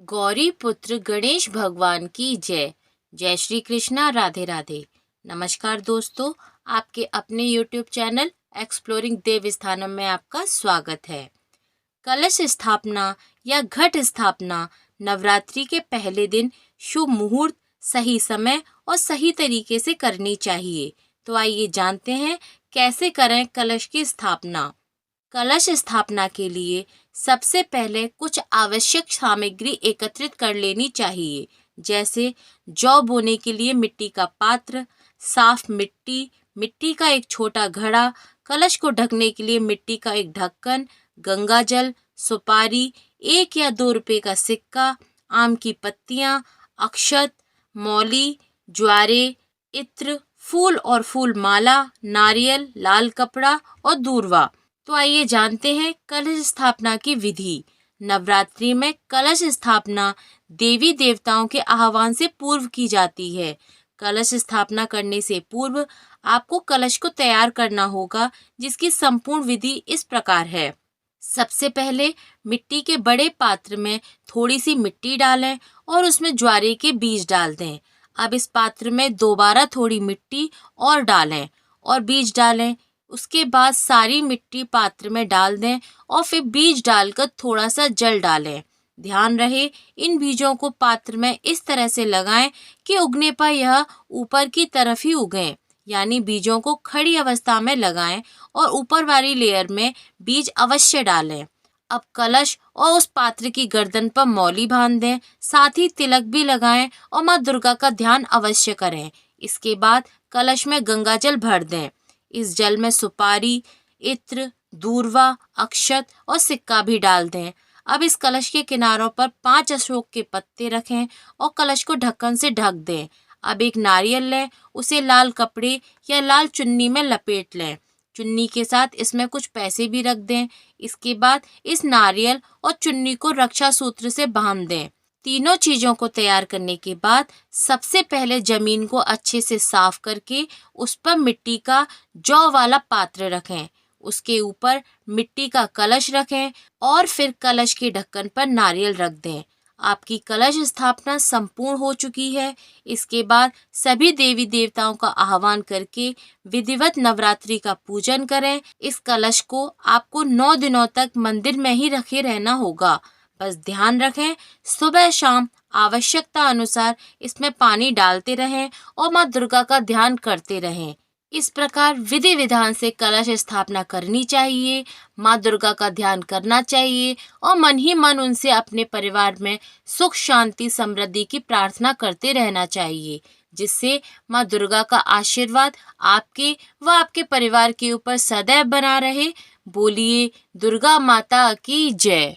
गौरी पुत्र गणेश भगवान की जय। जय श्री कृष्णा, राधे राधे। नमस्कार दोस्तों, आपके अपने YouTube चैनल एक्सप्लोरिंग देव स्थानम में आपका स्वागत है। कलश स्थापना या घट स्थापना नवरात्रि के पहले दिन शुभ मुहूर्त, सही समय और सही तरीके से करनी चाहिए। तो आइए जानते हैं कैसे करें कलश की स्थापना। कलश स्थापना के लिए सबसे पहले कुछ आवश्यक सामग्री एकत्रित कर लेनी चाहिए, जैसे जौ बोने के लिए मिट्टी का पात्र, साफ मिट्टी, मिट्टी का एक छोटा घड़ा, कलश को ढकने के लिए मिट्टी का एक ढक्कन, गंगा जल, सुपारी, 1 या 2 रुपए का सिक्का, आम की पत्तियां, अक्षत, मौली, ज्वारे, इत्र, फूल और फूल माला, नारियल, लाल कपड़ा और दूर्वा। तो आइए जानते हैं कलश स्थापना की विधि। नवरात्रि में कलश स्थापना देवी देवताओं के आह्वान से पूर्व की जाती है। कलश स्थापना करने से पूर्व आपको कलश को तैयार करना होगा, जिसकी संपूर्ण विधि इस प्रकार है। सबसे पहले मिट्टी के बड़े पात्र में थोड़ी सी मिट्टी डालें और उसमें ज्वारे के बीज डाल दें। अब इस पात्र में दोबारा थोड़ी मिट्टी और डालें और बीज डालें। उसके बाद सारी मिट्टी पात्र में डाल दें और फिर बीज डालकर थोड़ा सा जल डालें। ध्यान रहे, इन बीजों को पात्र में इस तरह से लगाएं कि उगने पर यह ऊपर की तरफ ही उगें, यानी बीजों को खड़ी अवस्था में लगाएं और ऊपर वाली लेयर में बीज अवश्य डालें। अब कलश और उस पात्र की गर्दन पर मौली बांध दें, साथ ही तिलक भी लगाएं और माँ दुर्गा का ध्यान अवश्य करें। इसके बाद कलश में गंगा जल भर दें। इस जल में सुपारी, इत्र, दूर्वा, अक्षत और सिक्का भी डाल दें। अब इस कलश के किनारों पर 5 अशोक के पत्ते रखें और कलश को ढक्कन से ढक दें। अब एक नारियल लें, उसे लाल कपड़े या लाल चुन्नी में लपेट लें। चुन्नी के साथ इसमें कुछ पैसे भी रख दें। इसके बाद इस नारियल और चुन्नी को रक्षा सूत्र से बांध दें। तीनों चीजों को तैयार करने के बाद सबसे पहले जमीन को अच्छे से साफ करके उस पर मिट्टी का जौ वाला पात्र रखें। उसके ऊपर मिट्टी का कलश रखें और फिर कलश के ढक्कन पर नारियल रख दें। आपकी कलश स्थापना संपूर्ण हो चुकी है। इसके बाद सभी देवी देवताओं का आह्वान करके विधिवत नवरात्रि का पूजन करें। इस कलश को आपको 9 दिनों तक मंदिर में ही रखे रहना होगा। बस ध्यान रखें, सुबह शाम आवश्यकता अनुसार इसमें पानी डालते रहें और माँ दुर्गा का ध्यान करते रहें। इस प्रकार विधि विधान से कलश स्थापना करनी चाहिए, माँ दुर्गा का ध्यान करना चाहिए और मन ही मन उनसे अपने परिवार में सुख शांति समृद्धि की प्रार्थना करते रहना चाहिए, जिससे माँ दुर्गा का आशीर्वाद आपके व आपके परिवार के ऊपर सदैव बना रहे। बोलिए दुर्गा माता की जय।